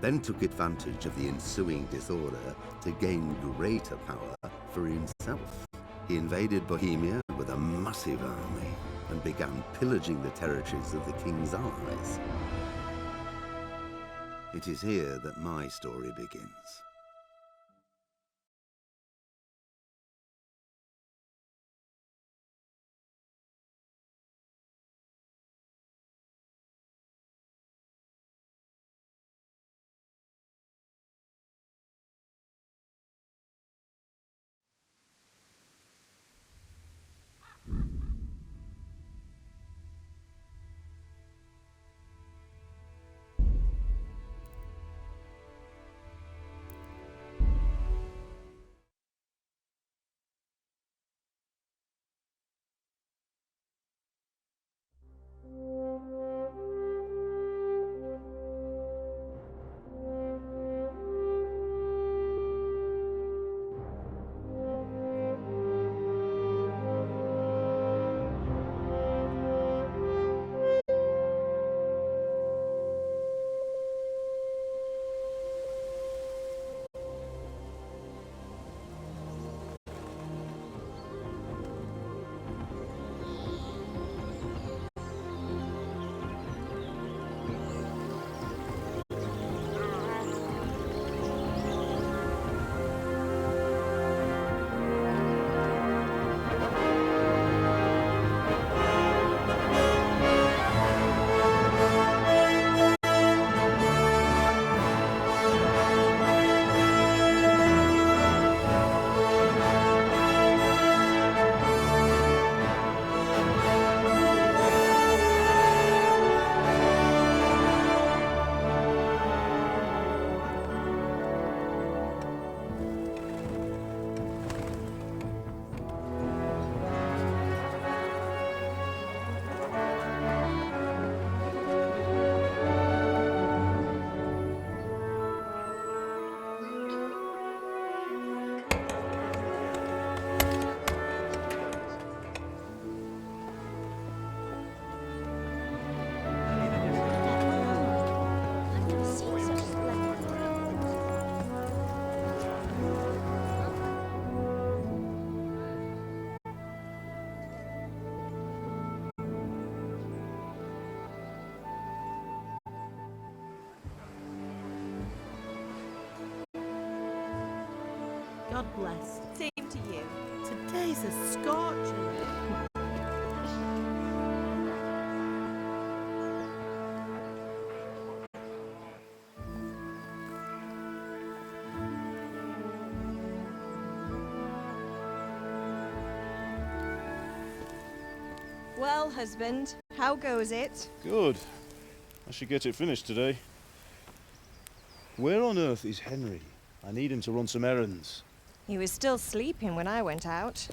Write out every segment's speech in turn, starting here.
then took advantage of the ensuing disorder to gain greater power for himself. He invaded Bohemia with a massive army and began pillaging the territories of the king's allies. It is here that my story begins. God bless. Same to you. Today's a scorcher. Well, husband, how goes it? Good. I should get it finished today. Where on earth is Henry? I need him to run some errands. He was still sleeping when I went out.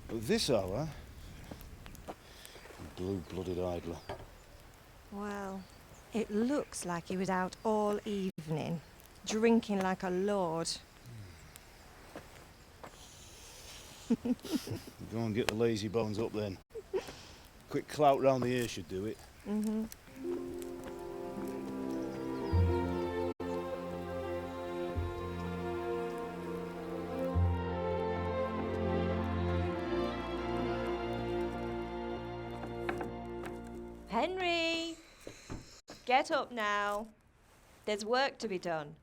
At this hour? Blue-blooded idler. Well, it looks like he was out all evening, drinking like a lord. Go and get the lazy bones up then. Quick clout round the ear should do it. Mm-hmm. Henry! Get up now. There's work to be done.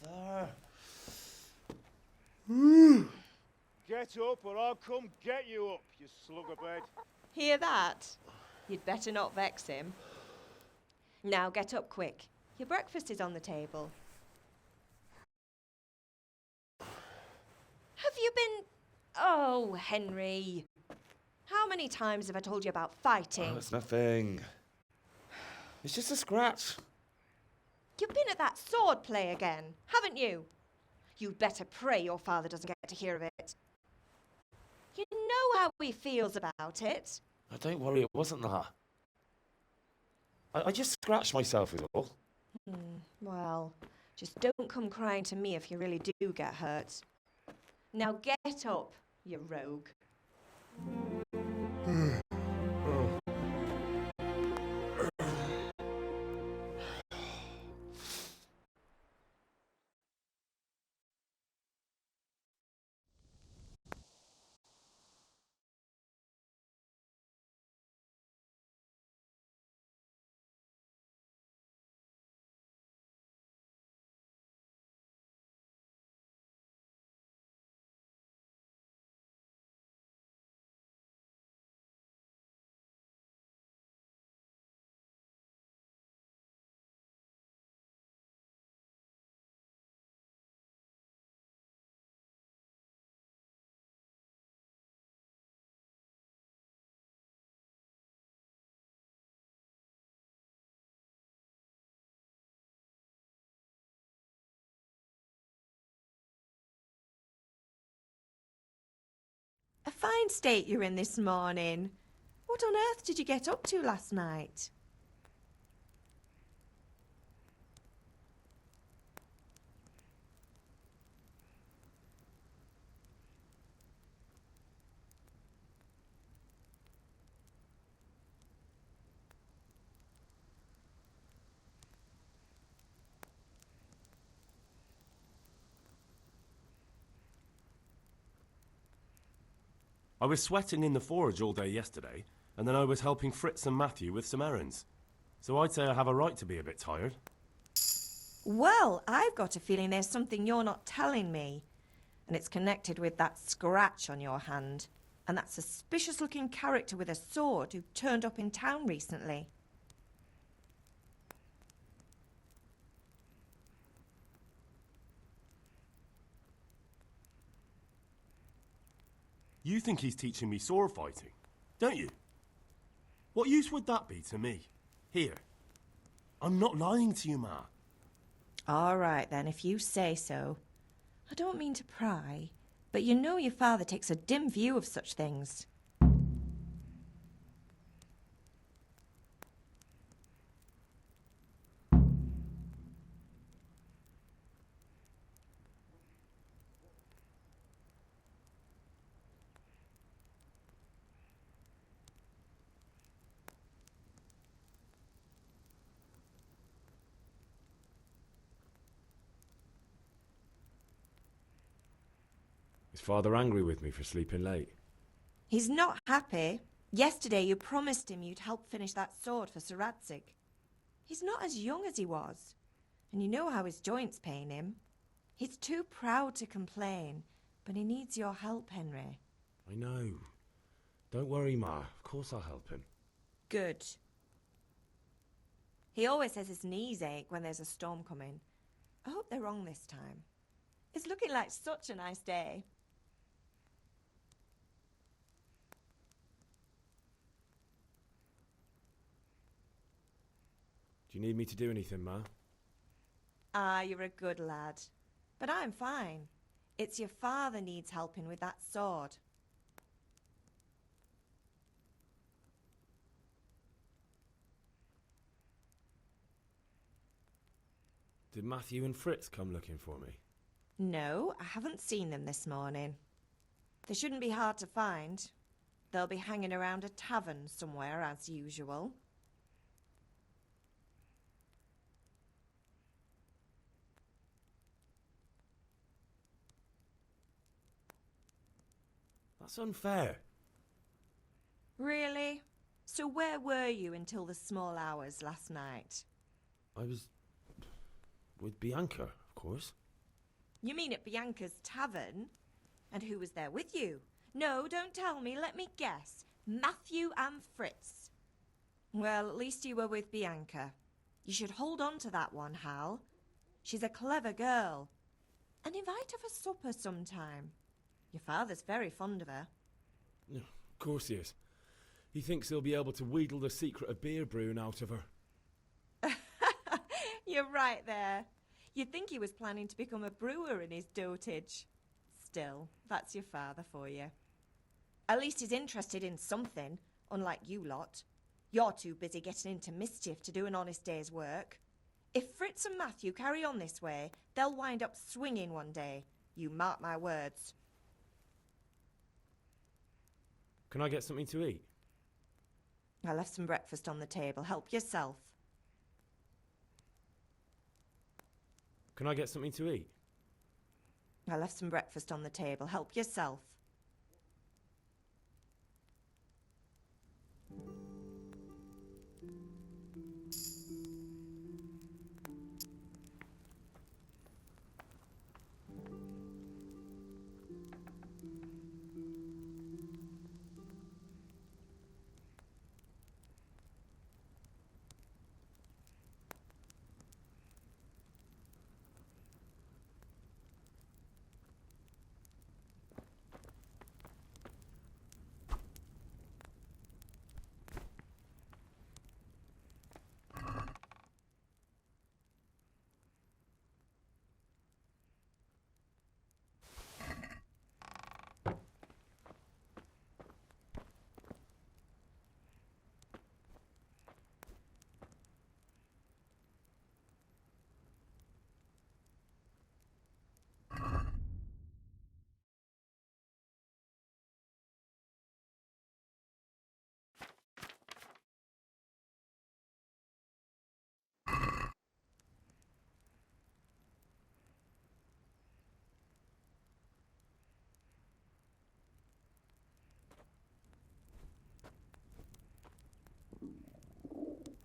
Mother! Get up or I'll come get you up, you sluggerbed. Hear that? You'd better not vex him. Now get up quick. Your breakfast is on the table. Have you been... Oh, Henry. How many times have I told you about fighting? Oh, it's nothing. It's just a scratch. You've been at that sword play again, haven't you? You'd better pray your father doesn't get to hear of it. You know how he feels about it. Oh, don't worry, it wasn't that. I just scratched myself is all. Well, just don't come crying to me if you really do get hurt. Now get up, you rogue. A fine state you're in this morning. What on earth did you get up to last night? I was sweating in the forge all day yesterday, and then I was helping Fritz and Matthew with some errands. So I'd say I have a right to be a bit tired. Well, I've got a feeling there's something you're not telling me. And it's connected with that scratch on your hand. And that suspicious-looking character with a sword who turned up in town recently. You think he's teaching me sword fighting, don't you? What use would that be to me? Here. I'm not lying to you, Ma. All right, then, if you say so. I don't mean to pry, but you know your father takes a dim view of such things. Is Father angry with me for sleeping late? He's not happy. Yesterday you promised him you'd help finish that sword for Sir Radzig. He's not as young as he was, and you know how his joints pain him. He's too proud to complain, but he needs your help, Henry. I know. Don't worry, Ma. Of course I'll help him. Good. He always says his knees ache when there's a storm coming. I hope they're wrong this time. It's looking like such a nice day. Do you need me to do anything, Ma? Ah, you're a good lad. But I'm fine. It's your father needs helping with that sword. Did Matthew and Fritz come looking for me? No, I haven't seen them this morning. They shouldn't be hard to find. They'll be hanging around a tavern somewhere as usual. That's unfair. Really? So where were you until the small hours last night? I was with Bianca, of course. You mean at Bianca's tavern? And who was there with you? No, don't tell me. Let me guess. Matthew and Fritz. Well, at least you were with Bianca. You should hold on to that one, Hal. She's a clever girl. And invite her for supper sometime. Your father's very fond of her. Of course he is. He thinks he'll be able to wheedle the secret of beer brewing out of her. You're right there. You'd think he was planning to become a brewer in his dotage. Still, that's your father for you. At least he's interested in something, unlike you lot. You're too busy getting into mischief to do an honest day's work. If Fritz and Matthew carry on this way, they'll wind up swinging one day. You mark my words. Can I get something to eat? I left some breakfast on the table. Help yourself. Can I get something to eat? I left some breakfast on the table. Help yourself.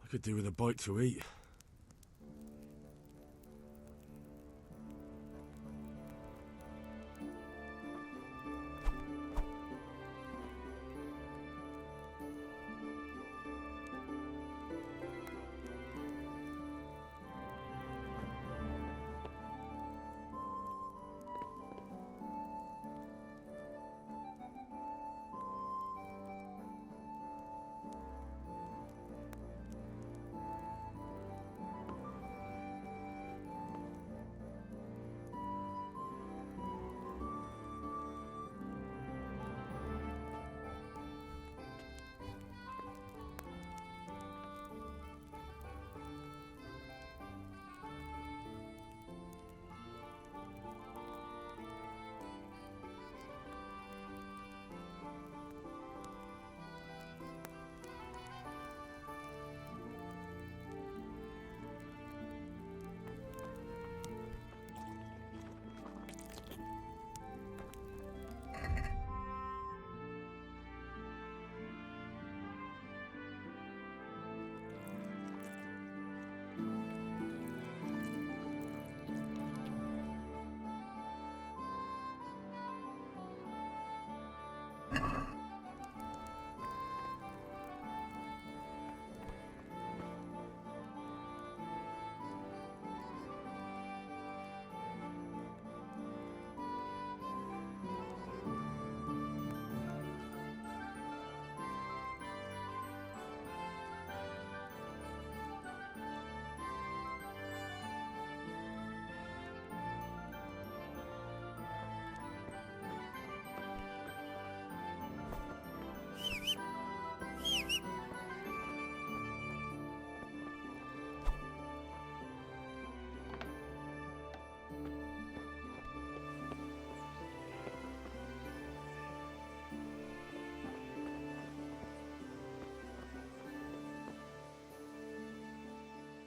could do with a bite to eat.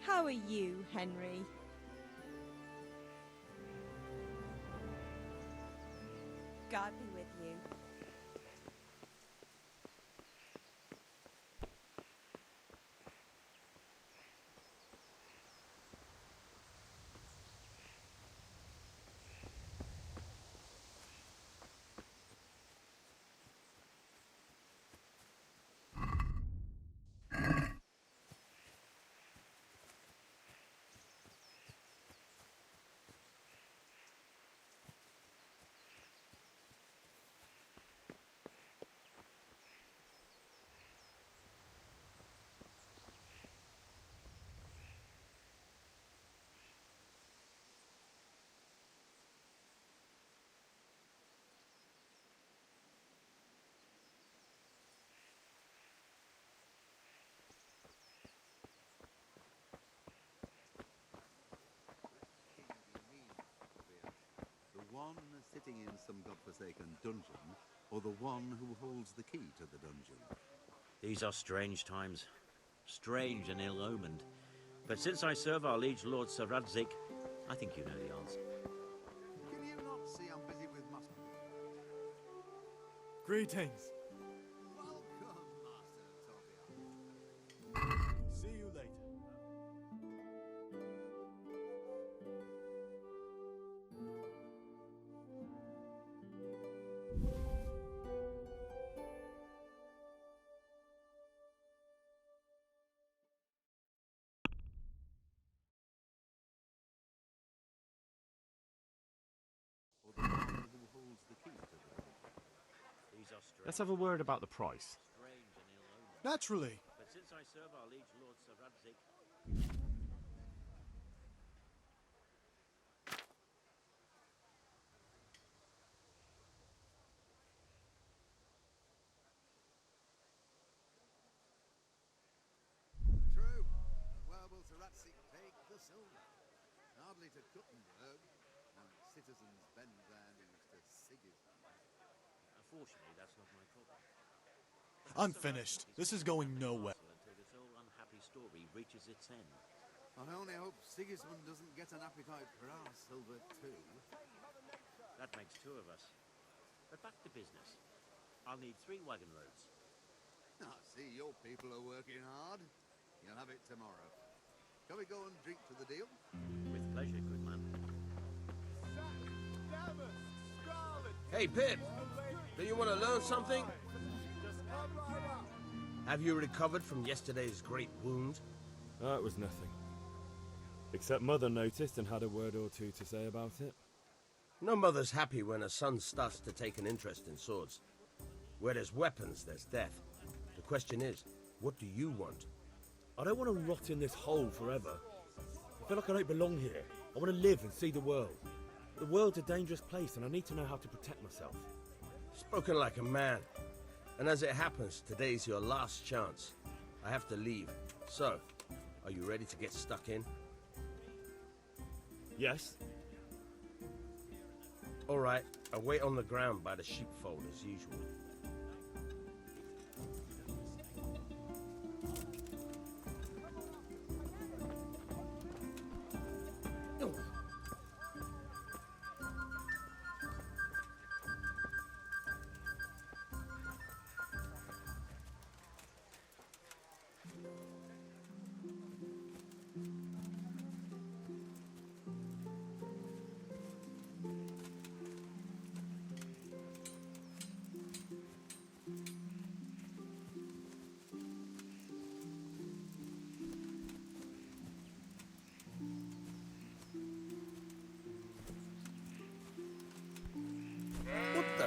How are you, Henry? God be with you. The one sitting in some godforsaken dungeon, or the one who holds the key to the dungeon? These are strange times, strange and ill-omened. But since I serve our liege lord Sir Radzik, I think you know the answer. Can you not see I'm busy with mustard? Greetings. Welcome, Master Tobias. See you later. Or the one who holds the key to the dungeon? These are strange, Let's have a word about the price. strange and ill-omened. Naturally. But since I serve our liege lord Sir Radzik, True. And where will Sir Ratzik take the silver? Hardly to Kuttenberg, when citizens bend their knees to Sigismund. unfortunately, that's not my problem. I'm finished. This is going nowhere. Until this whole unhappy story reaches its end. I only hope Sigismund doesn't get an appetite for our silver too. That makes two of us. But back to business. I'll need 3 wagon loads. I see your people are working hard. You'll have it tomorrow. Shall we go and drink to the deal? With pleasure, good man. Hey, Pip! Do you want to learn something? Have you recovered from yesterday's great wound? That was nothing. Except Mother noticed and had a word or two to say about it. No mother's happy when her son starts to take an interest in swords. Where there's weapons, there's death. The question is, what do you want? I don't want to rot in this hole forever. I feel like I don't belong here. I want to live and see the world. The world's a dangerous place and I need to know how to protect myself. Spoken like a man. And as it happens, today's your last chance. I have to leave. So, are you ready to get stuck in? Yes? All right, I'll wait on the ground by the sheepfold as usual. What the?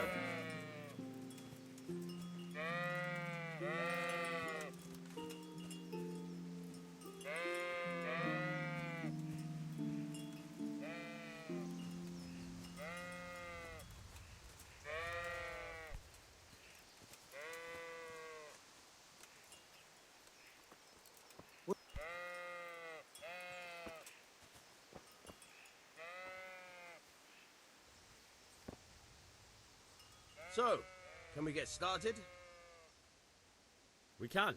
So, can we get started? We can.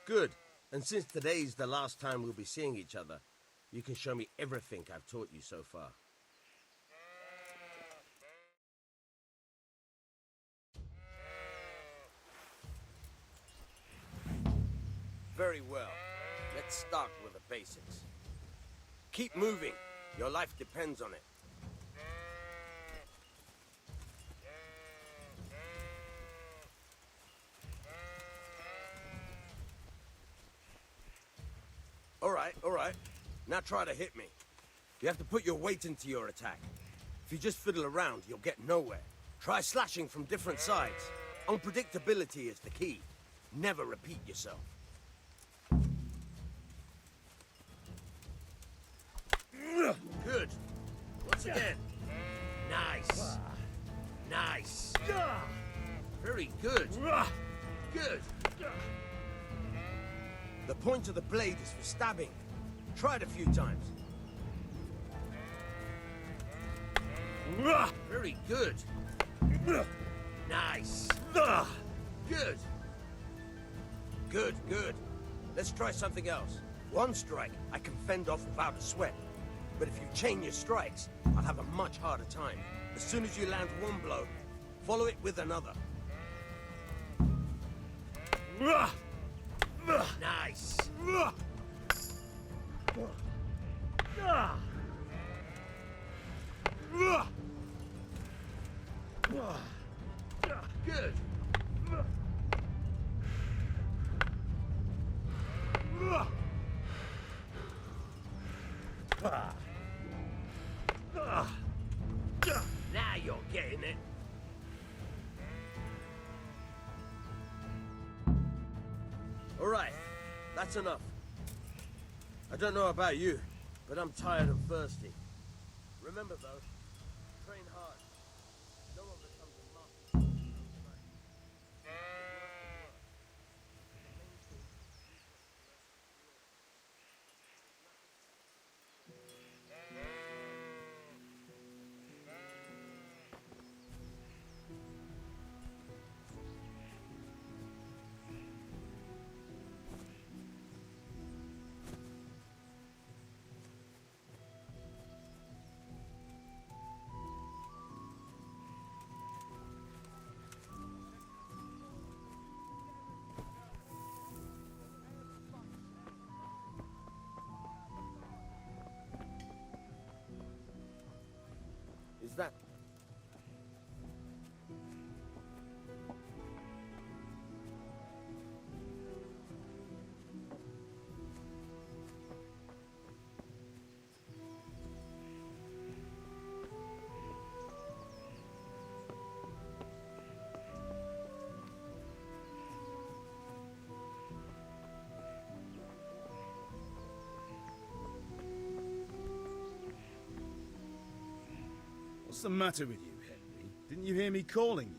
Good. And since today's the last time we'll be seeing each other, you can show me everything I've taught you so far. Very well. Let's start with the basics. Keep moving. Your life depends on it. All right. Now try to hit me. You have to put your weight into your attack. If you just fiddle around, you'll get nowhere. Try slashing from different sides. Unpredictability is the key. Never repeat yourself. Good. Once again. Nice. Nice. Very good. Good. The point of the blade is for stabbing. Try it a few times. Very good. Nice. Good. Good. Let's try something else. One strike I can fend off without a sweat. But if you chain your strikes, I'll have a much harder time. As soon as you land one blow, follow it with another. Nice. Good. Now you're getting it. All right, that's enough. I don't know about you, but I'm tired and thirsty. Remember though, train hard. No one becomes a master. that? What's the matter with you, Henry? Didn't you hear me calling you?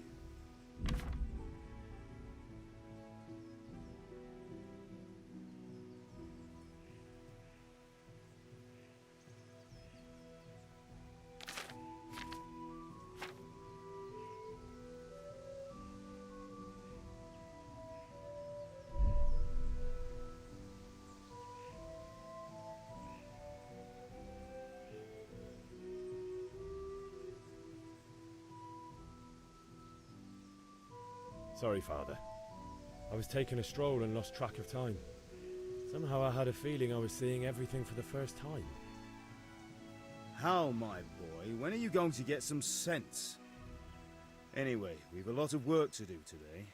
Sorry, Father. I was taking a stroll and lost track of time. Somehow I had a feeling I was seeing everything for the first time. Hal, my boy, when are you going to get some sense? Anyway, we've a lot of work to do today.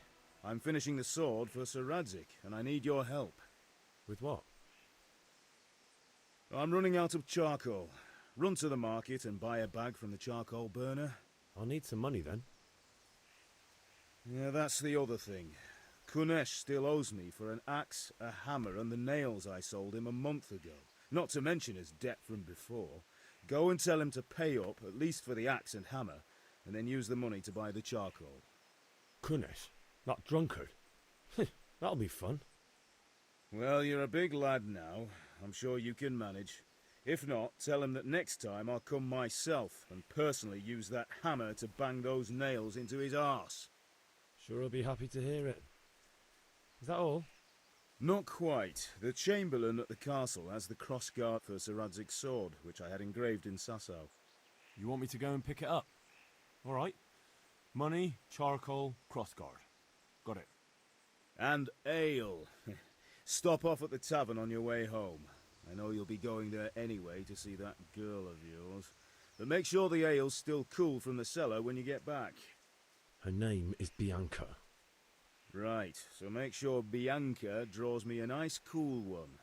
I'm finishing the sword for Sir Radzig, and I need your help. With what? I'm running out of charcoal. Run to the market and buy a bag from the charcoal burner. I'll need some money then. Yeah, that's the other thing. Kunesh still owes me for an axe, a hammer, and the nails I sold him a month ago. Not to mention his debt from before. Go and tell him to pay up, at least for the axe and hammer, and then use the money to buy the charcoal. Kunesh? That drunkard? That'll be fun. Well, you're a big lad now. I'm sure you can manage. If not, tell him that next time I'll come myself and personally use that hammer to bang those nails into his arse. Sure I'll be happy to hear it. Is that all? Not quite. The Chamberlain at the castle has the crossguard for Sir Radzig's sword, which I had engraved in Sasau. You want me to go and pick it up? All right. Money, charcoal, crossguard. Got it. And ale. Stop off at the tavern on your way home. I know you'll be going there anyway to see that girl of yours. But make sure the ale's still cool from the cellar when you get back. Her name is Bianca. Right, so make sure Bianca draws me a nice cool one.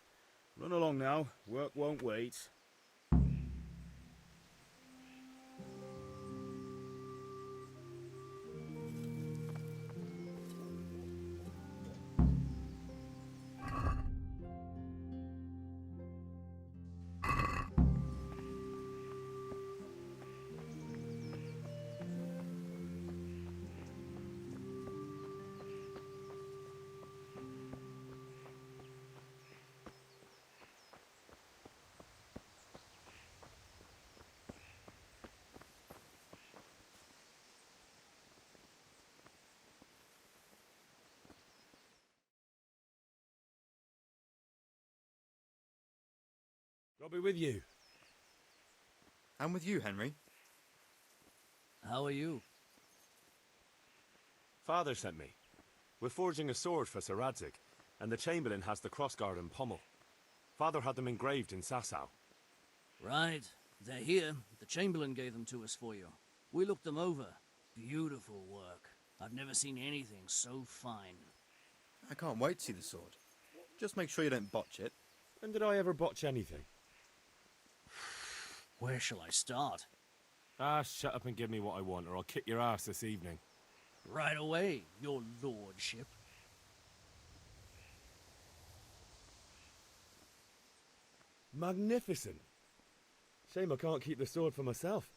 Run along now, work won't wait. I'll be with you. I'm with you, Henry. How are you? Father sent me. We're forging a sword for Sir Radzig, and the Chamberlain has the crossguard and pommel. Father had them engraved in Sasau. Right. They're here. The Chamberlain gave them to us for you. We looked them over. Beautiful work. I've never seen anything so fine. I can't wait to see the sword. Just make sure you don't botch it. When did I ever botch anything? Where shall I start? Shut up and give me what I want, or I'll kick your ass this evening. Right away, your lordship. Magnificent. Shame I can't keep the sword for myself.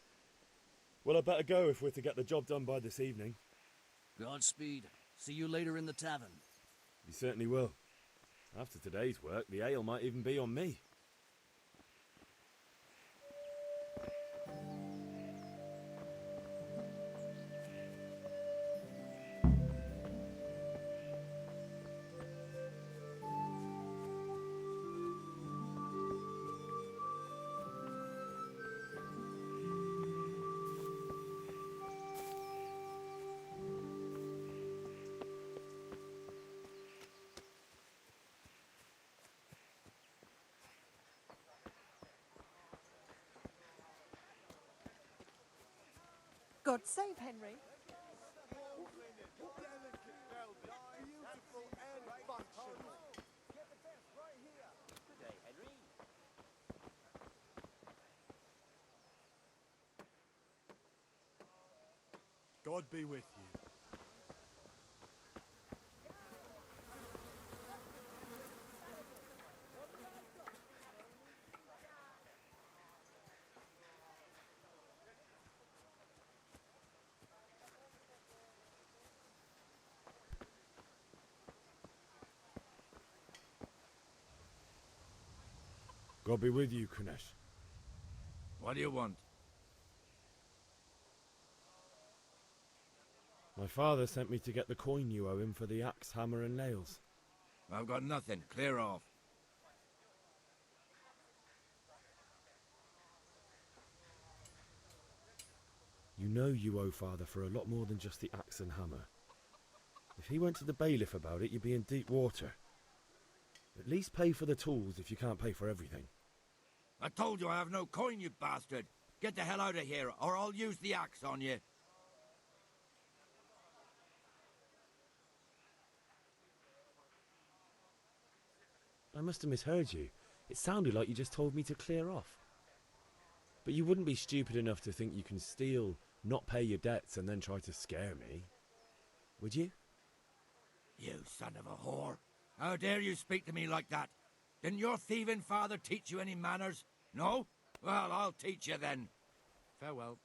Well, I better go if we're to get the job done by this evening. Godspeed. See you later in the tavern. You certainly will. After today's work, the ale might even be on me. God save Henry. God be with you. God be with you, Kunesh. What do you want? My father sent me to get the coin you owe him for the axe, hammer and nails. I've got nothing. Clear off. You know you owe father for a lot more than just the axe and hammer. If he went to the bailiff about it, you'd be in deep water. At least pay for the tools if you can't pay for everything. I told you I have no coin, you bastard. Get the hell out of here, or I'll use the axe on you. I must have misheard you. It sounded like you just told me to clear off. But you wouldn't be stupid enough to think you can steal, not pay your debts, and then try to scare me, would you? You son of a whore. How dare you speak to me like that? Didn't your thieving father teach you any manners? No? Well, I'll teach you then. Farewell.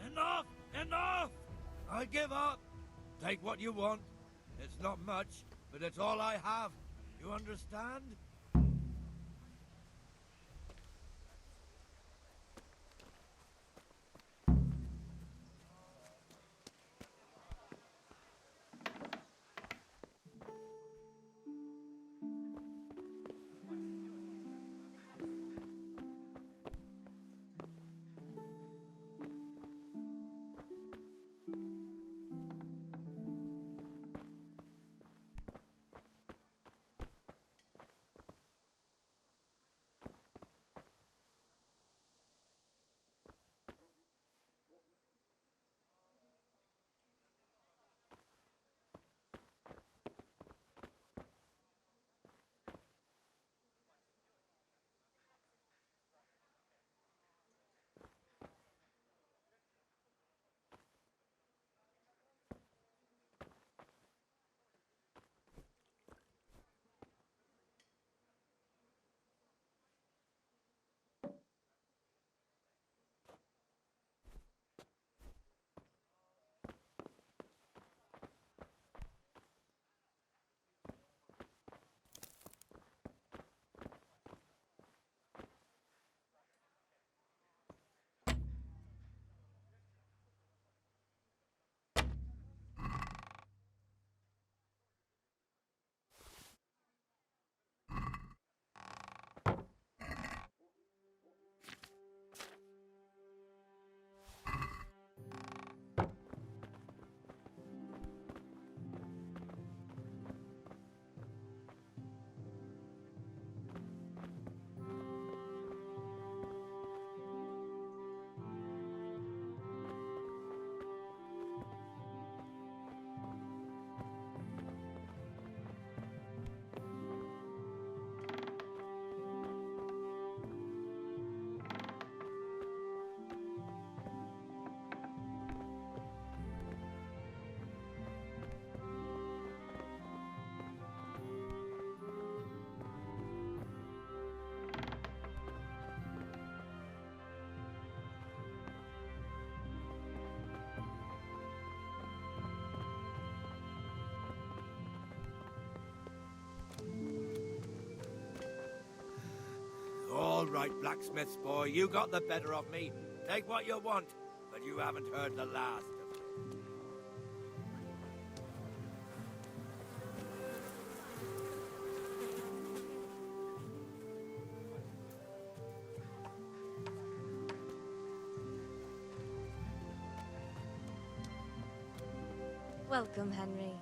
Enough! Enough! I give up. Take what you want. It's not much, but it's all I have. You understand? All right, blacksmith's boy, you got the better of me. Take what you want, but you haven't heard the last of it. Welcome, Henry.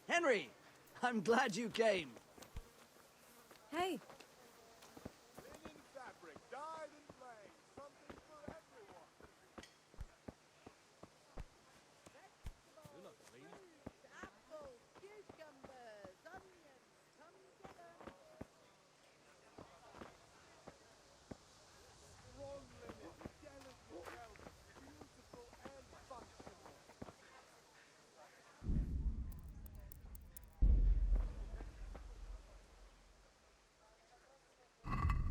Henry! I'm glad you came. Hey. Linen fabric, dyed in flame, something for everyone. Apples, cucumbers, onions, come get 'em. Strong linen, delicate velvet, beautiful and functional.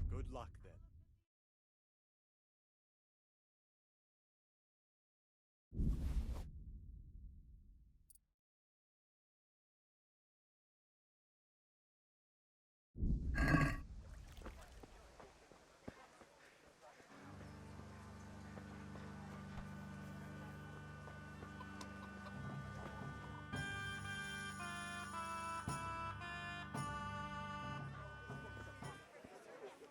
Good luck then.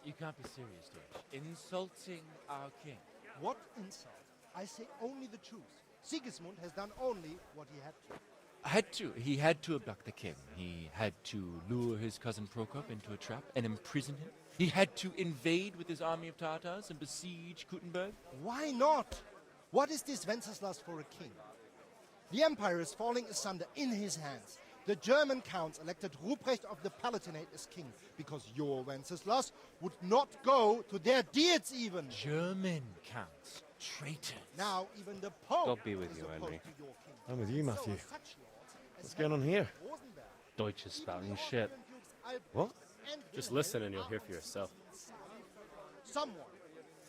You can't be serious, Deutsch. Insulting our king. What insult? I say only the truth. Sigismund has done only what he had to. He had to abduct the king. He had to lure his cousin Prokop into a trap and imprison him. He had to invade with his army of Tartars and besiege Kuttenberg. Why not? What is this Wenceslas for a king? The empire is falling asunder in his hands. The German counts elected Ruprecht of the Palatinate as king because your Wenceslas would not go to their deeds even. German counts. Traitors. Now even the Pope God be with is you, opposed Henry. to your king. I'm with you, So Matthew. such lords as What's going on here? Rosenberg, Deutsch is spouting even shit. Dukes Albrecht What? and Just Wilhelm listen and you'll are hear for yourself. Someone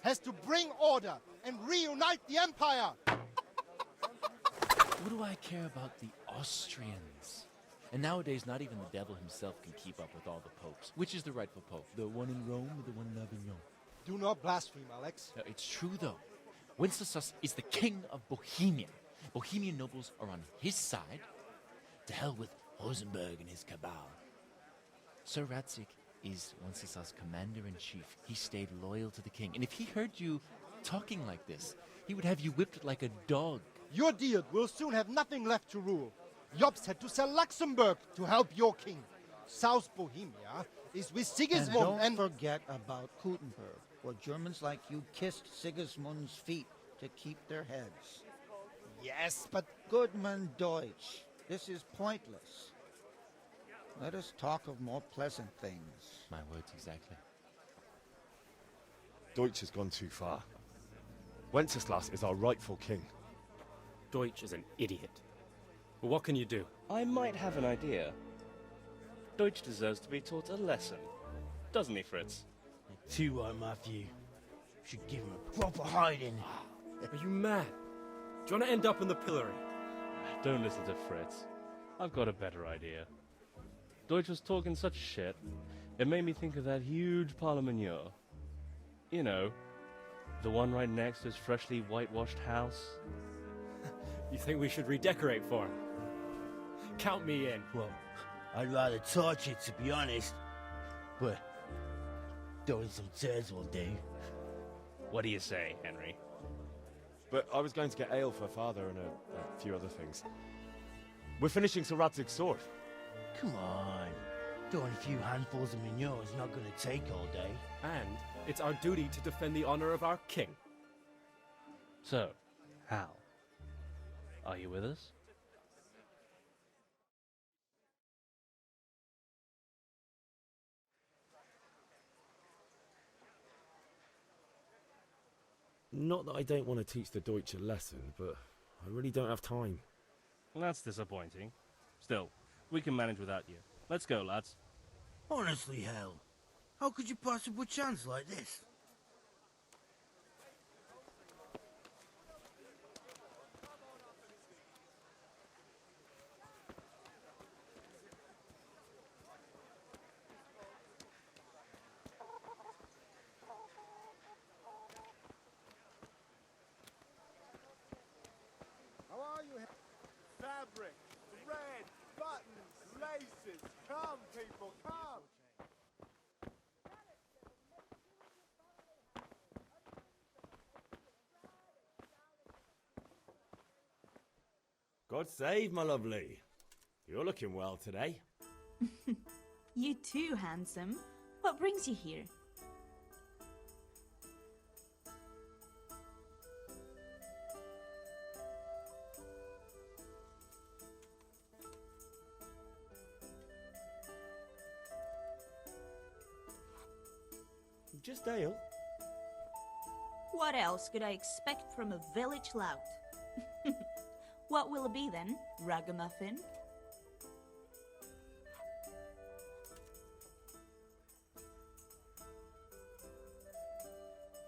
has to bring order and reunite the empire. What do I care about the Austrians? And nowadays, not even the devil himself can keep up with all the popes. Which is the rightful pope? The one in Rome or the one in Avignon? Do not blaspheme, Alex. No, it's true, though. Wenceslas is the king of Bohemia. Bohemian nobles are on his side. To hell with Rosenberg and his cabal. Sir Radzik is Wenceslas' commander-in-chief. He stayed loyal to the king. And if he heard you talking like this, he would have you whipped like a dog. Your Diet will soon have nothing left to rule. Jobst had to sell Luxembourg to help your king. South Bohemia is with Sigismund and don't forget about Kuttenberg, where Germans like you kissed Sigismund's feet to keep their heads. Yes, but... Goodman Deutsch, this is pointless. Let us talk of more pleasant things. My words exactly. Deutsch has gone too far. Wenceslas is our rightful king. Deutsch is an idiot. But what can you do? I might have an idea. Deutsch deserves to be taught a lesson. Doesn't he, Fritz? Too right, Matthew. Should give him a proper hiding. Are you mad? Do you want to end up in the pillory? Don't listen to Fritz. I've got a better idea. Deutsch was talking such shit, it made me think of that huge parliament. You know, the one right next to his freshly whitewashed house. You think we should redecorate for him? Count me in. Well, I'd rather torch it, to be honest. But throwing some turds will do. What do you say, Henry? But I was going to get ale for father and a few other things. We're finishing Sir Radzig's sword. Come on. Throwing a few handfuls of manure is not going to take all day. And it's our duty to defend the honor of our king. So, Hal, are you with us? Not that I don't want to teach the Deutsch a lesson, but I really don't have time. That's disappointing. Still, we can manage without you. Let's go, lads. Honestly, Hal, how could you possibly chance like this? How are you? Fabric, thread, buttons, laces. Come, people, come. God save, my lovely. You're looking well today. You too, handsome. What brings you here? Just ale. What else could I expect from a village lout? What will it be then, ragamuffin?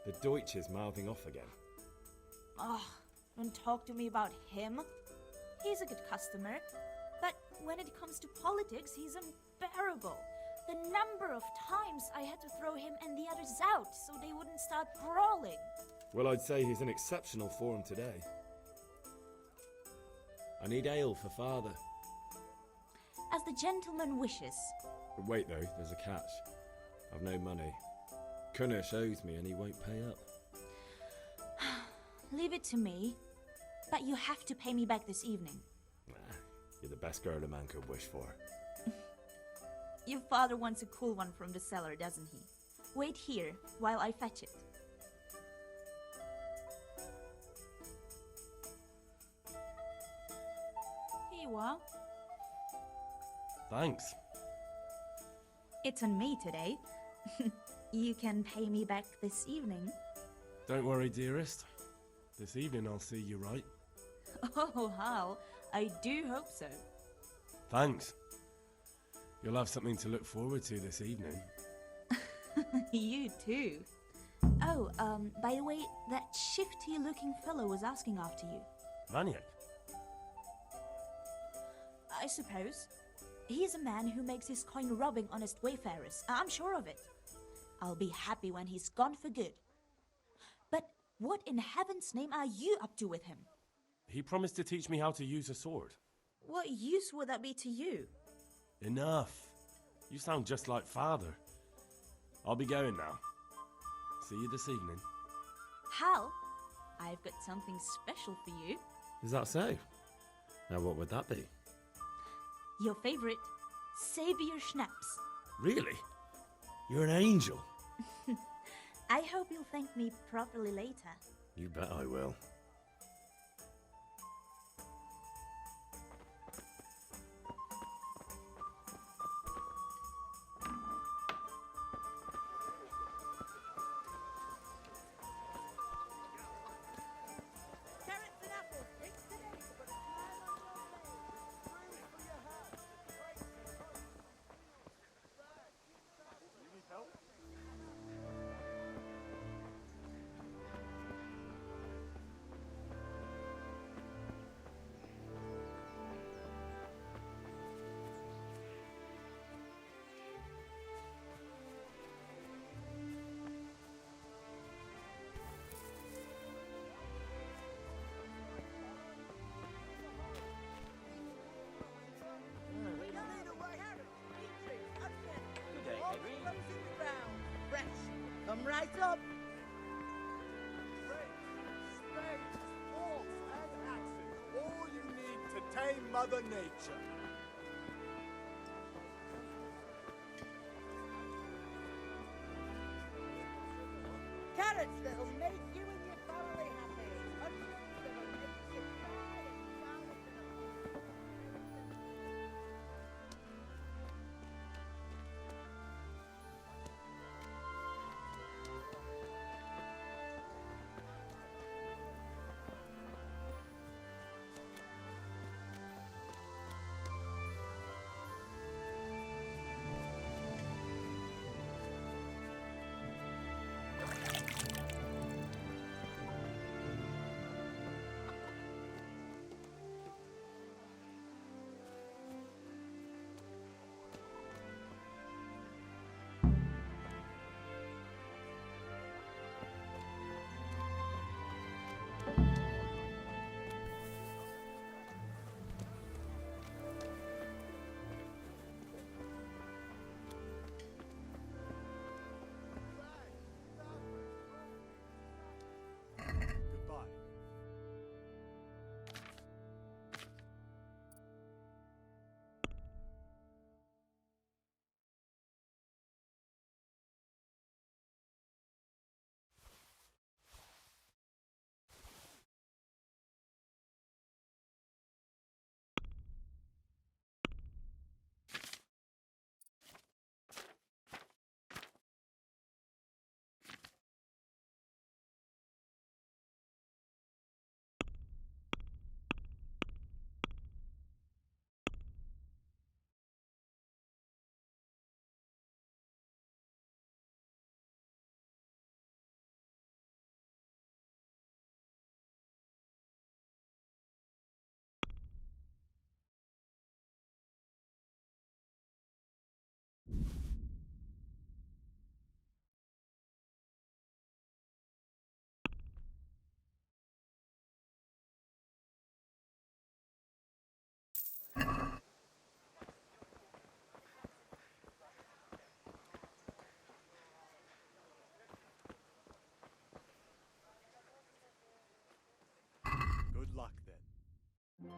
The Deutsch is mouthing off again. Oh, don't talk to me about him. He's a good customer, but when it comes to politics, he's unbearable. The number of times I had to throw him and the others out so they wouldn't start brawling. Well, I'd say he's in exceptional form today. I need ale for father. As the gentleman wishes. Wait though, there's a catch. I've no money. Kunnish owes me and he won't pay up. Leave it to me, but you have to pay me back this evening. You're the best girl a man could wish for. Your father wants a cool one from the cellar, doesn't he? Wait here while I fetch it. Here you are. Thanks. It's on me today. You can pay me back this evening. Don't worry, dearest. This evening I'll see you right. Oh, Hal, I do hope so. Thanks. You'll have something to look forward to this evening. You too. Oh, by the way, that shifty-looking fellow was asking after you. Vaniak? I suppose. He's a man who makes his coin robbing honest wayfarers. I'm sure of it. I'll be happy when he's gone for good. But what in heaven's name are you up to with him? He promised to teach me how to use a sword. What use would that be to you? Enough. You sound just like father. I'll be going now. See you this evening. Hal, I've got something special for you. Is that so? Now what would that be? Your favorite, Savior Schnapps. Really? You're an angel. I hope you'll thank me properly later. You bet I will. Carrots and apples, take today, but You need help? Good day, Henry. Come right up. Spades, forks, and axes. All you need to tame Mother Nature. Carrots that'll make you and your family happy. Onions that'll make you cry and down at the luck then.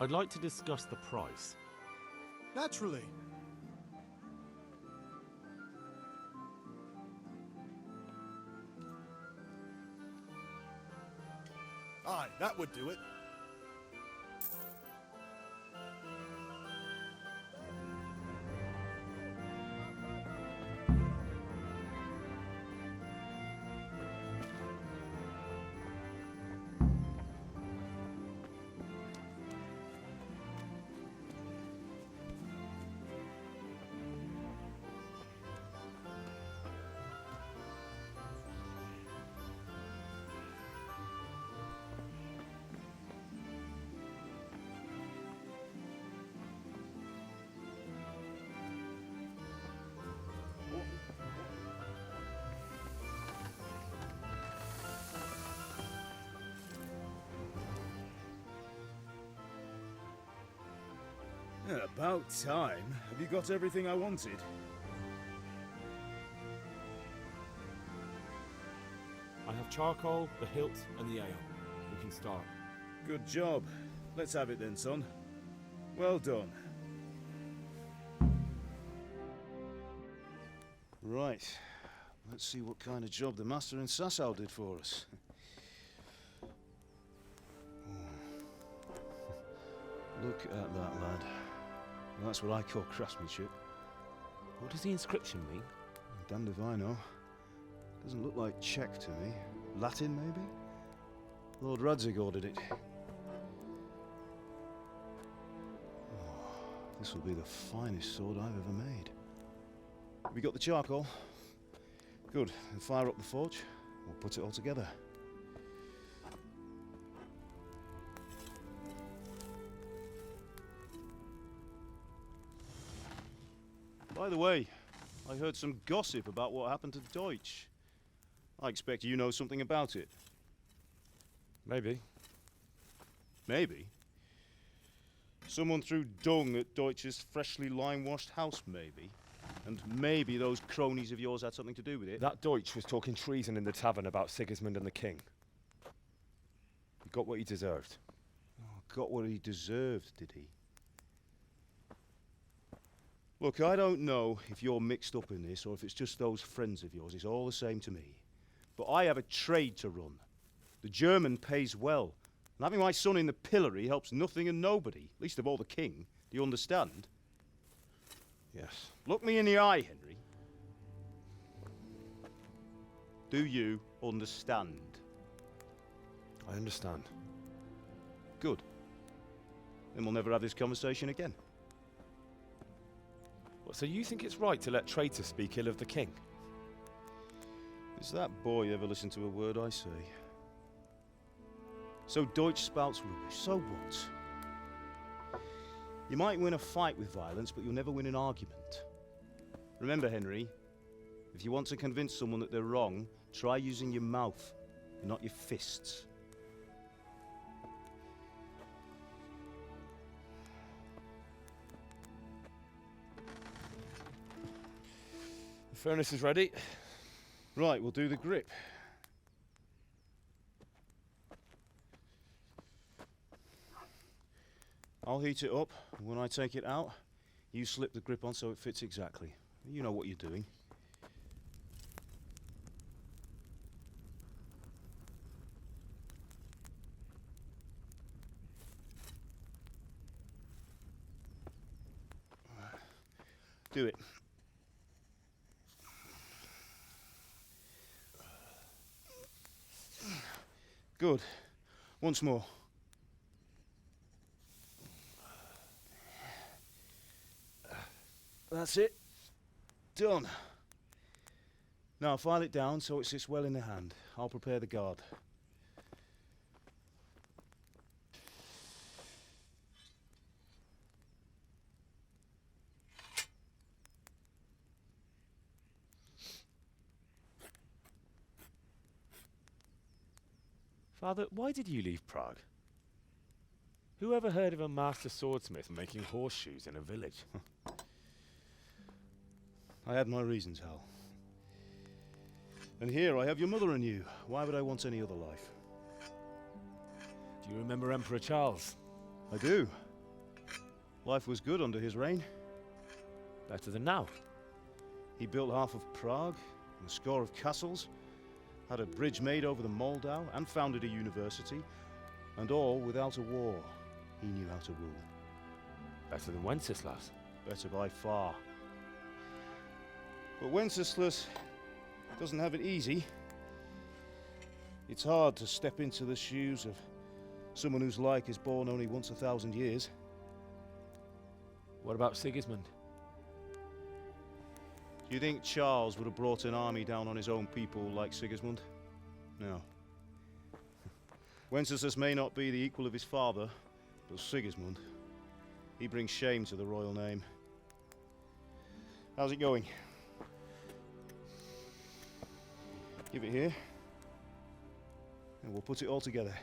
I'd like to discuss the price. Naturally. Aye, that would do it. Yeah, about time. Have you got everything I wanted? I have charcoal, the hilt, and the ale. We can start. Good job. Let's have it then, son. Well done. Right. Let's see what kind of job the master in Sasau did for us. Look at that, lad. That's what I call craftsmanship. What does the inscription mean? Damned if I know. Doesn't look like Czech to me. Latin, maybe? Lord Radzig ordered it. Oh, this will be the finest sword I've ever made. Have you got the charcoal? Good. Then fire up the forge. We'll put it all together. By the way, I heard some gossip about what happened to Deutsch. I expect you know something about it. Maybe. Maybe? Someone threw dung at Deutsch's freshly lime-washed house, maybe? And maybe those cronies of yours had something to do with it? That Deutsch was talking treason in the tavern about Sigismund and the king. He got what he deserved. Oh, got what he deserved, did he? Look, I don't know if you're mixed up in this or if it's just those friends of yours. It's all the same to me. But I have a trade to run. The German pays well. And having my son in the pillory helps nothing and nobody, least of all the king. Do you understand? Yes. Look me in the eye, Henry. Do you understand? I understand. Good. Then we'll never have this conversation again. What, so you think it's right to let traitors speak ill of the king? Does that boy ever listen to a word I say? So Deutsch spouts rubbish, so what? You might win a fight with violence, but you'll never win an argument. Remember, Henry, if you want to convince someone that they're wrong, try using your mouth, and not your fists. The furnace is ready. Right, we'll do the grip. I'll heat it up, and when I take it out, you slip the grip on so it fits exactly. You know what you're doing. Do it. Good. Once more. That's it. Done. Now file it down so it sits well in the hand. I'll prepare the guard. Father, why did you leave Prague? Who ever heard of a master swordsmith making horseshoes in a village? I had my reasons, Hal. And here I have your mother and you. Why would I want any other life? Do you remember Emperor Charles? I do. Life was good under his reign. Better than now. He built half of Prague, and a score of castles, had a bridge made over the Moldau, and founded a university, and all without a war. He knew how to rule. Better than Wenceslas. Better by far. But Wenceslas doesn't have it easy. It's hard to step into the shoes of someone whose like is born only once 1,000 years. What about Sigismund? Do you think Charles would have brought an army down on his own people like Sigismund? No. Wenceslas may not be the equal of his father, but Sigismund, he brings shame to the royal name. How's it going? Give it here, and we'll put it all together.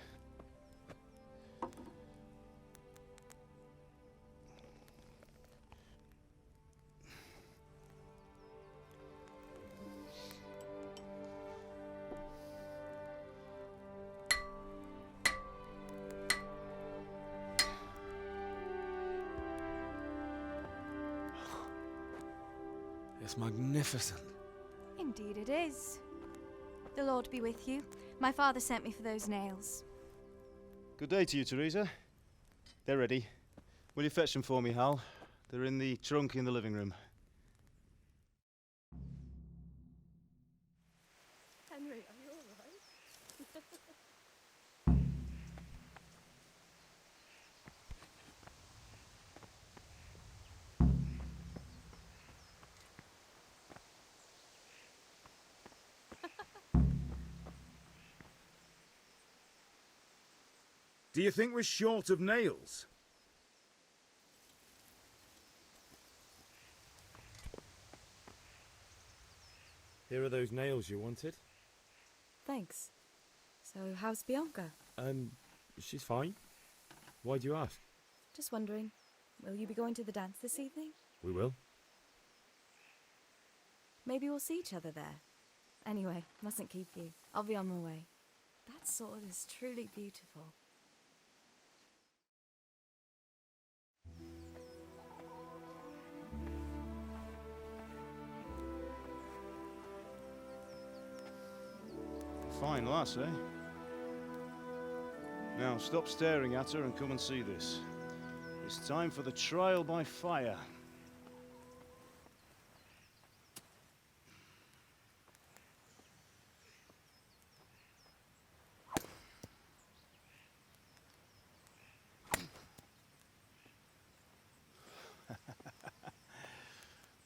It's magnificent. Indeed it is. The Lord be with you. My father sent me for those nails. Good day to you, Teresa. They're ready. Will you fetch them for me, Hal? They're in the trunk in the living room. Henry, are you alright? Do you think we're short of nails? Here are those nails you wanted. Thanks. So, how's Bianca? She's fine. Why do you ask? Just wondering, will you be going to the dance this evening? We will. Maybe we'll see each other there. Anyway, mustn't keep you. I'll be on my way. That sword is truly beautiful. Fine lass, eh? Now, stop staring at her and come and see this. It's time for the trial by fire.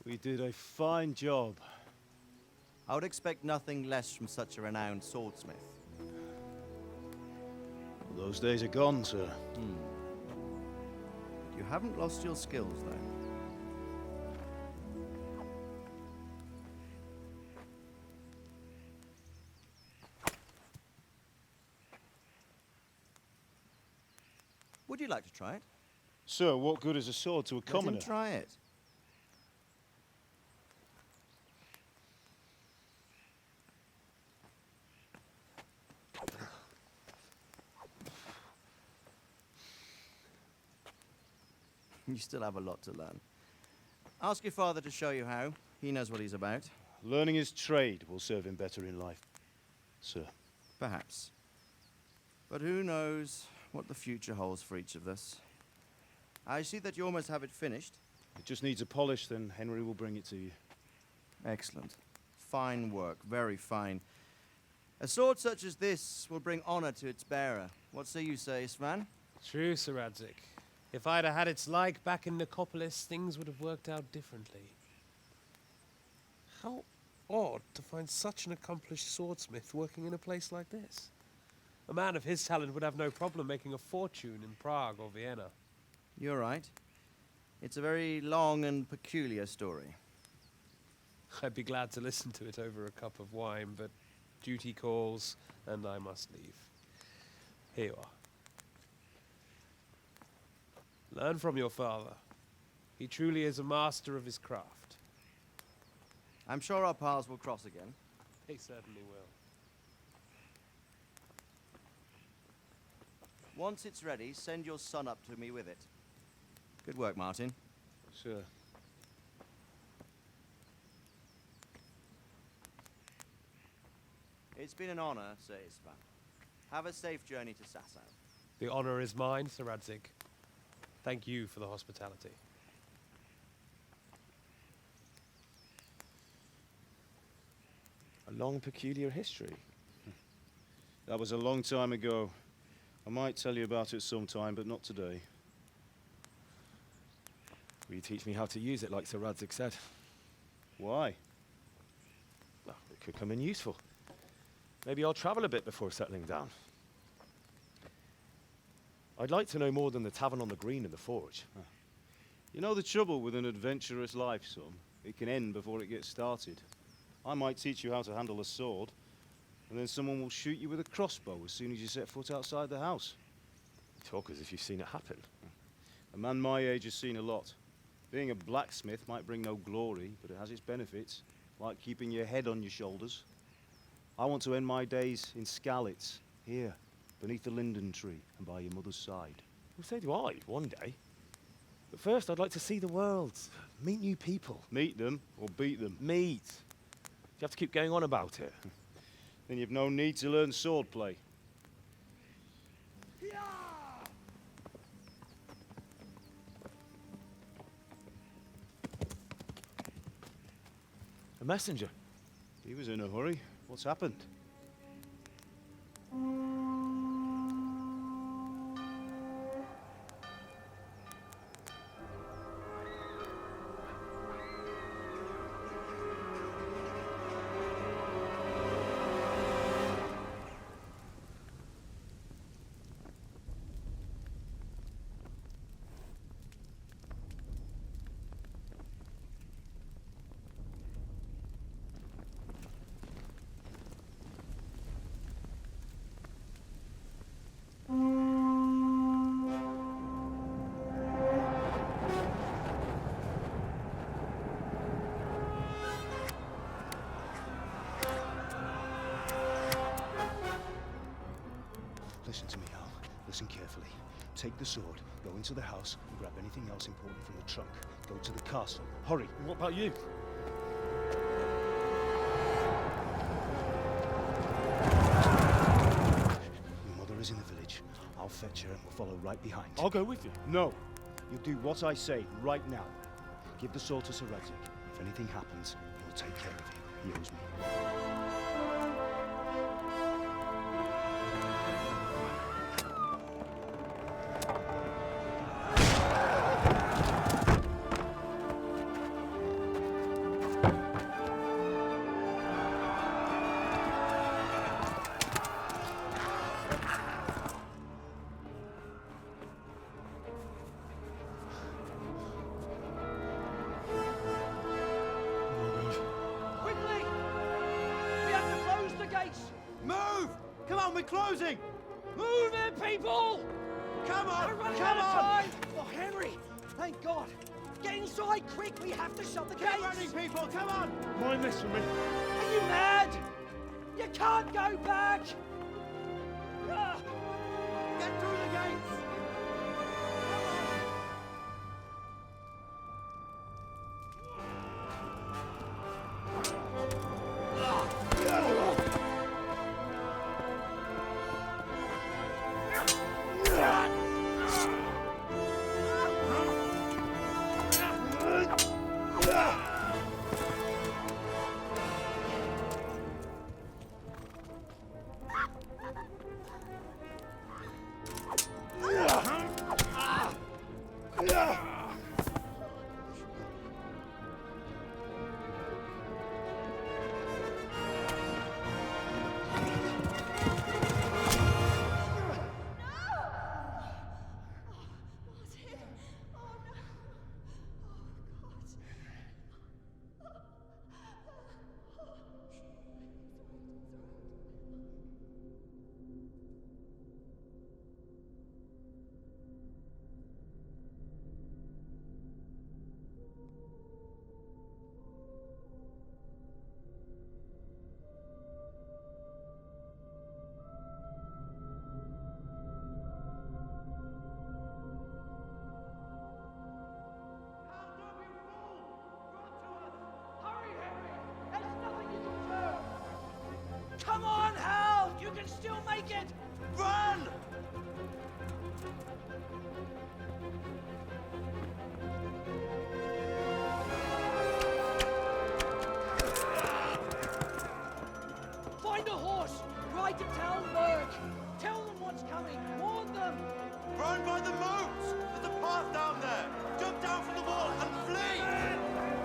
We did a fine job. I would expect nothing less from such a renowned swordsmith. Those days are gone, sir. You haven't lost your skills, though. Would you like to try it? Sir, what good is a sword to a commoner? Let him try it. You still have a lot to learn. Ask your father to show you how. He knows what he's about. Learning his trade will serve him better in life, sir. Perhaps. But who knows what the future holds for each of us. I see that you almost have it finished. It just needs a polish, then Henry will bring it to you. Excellent. Fine work, very fine. A sword such as this will bring honor to its bearer. What say you, Svan? True, Sir Radzik. If I'd have had its like back in Nicopolis, things would have worked out differently. How odd to find such an accomplished swordsmith working in a place like this. A man of his talent would have no problem making a fortune in Prague or Vienna. You're right. It's a very long and peculiar story. I'd be glad to listen to it over a cup of wine, but duty calls, and I must leave. Here you are. Learn from your father. He truly is a master of his craft. I'm sure our paths will cross again. He certainly will. Once it's ready, send your son up to me with it. Good work, Martin. Sure. It's been an honor, Sir Istvan. Have a safe journey to Sasau. The honor is mine, Sir Radzig. Thank you for the hospitality. A long, peculiar history. That was a long time ago. I might tell you about it sometime, but not today. Will you teach me how to use it like Sir Radzig said? Why? Well, it could come in useful. Maybe I'll travel a bit before settling down. I'd like to know more than the tavern on the green and the forge. You know the trouble with an adventurous life, son? It can end before it gets started. I might teach you how to handle a sword, and then someone will shoot you with a crossbow as soon as you set foot outside the house. You talk as if you've seen it happen. A man my age has seen a lot. Being a blacksmith might bring no glory, but it has its benefits, like keeping your head on your shoulders. I want to end my days in Skalitz, here, beneath the linden tree and by your mother's side. Well, so do I, one day. But first, I'd like to see the world, meet new people. Meet them or beat them? Meet. You have to keep going on about it. Then you've no need to learn swordplay. A messenger. He was in a hurry. What's happened? Listen to me, Hal. Listen carefully. Take the sword, go into the house, and grab anything else important from the trunk. Go to the castle. Hurry. What about you? Your mother is in the village. I'll fetch her and we'll follow right behind. I'll go with you. No. You do what I say right now. Give the sword to Sir Radzig. If anything happens, he'll take care of you. He owes me. Move! Come on, we're closing! Move it, people! Come on! We're running Come out of on! time! Oh, Henry! Thank God! Get inside, quick! We have to shut the gates! Keep running, people! Come on! Mind this for me. Are you mad? You can't go back! Ah. Get through the gates! Ah! Run! Find a horse! Ride to town, Merc! Tell them what's coming! Warn them! Run by the moat! There's a path down there! Jump down from the wall and flee!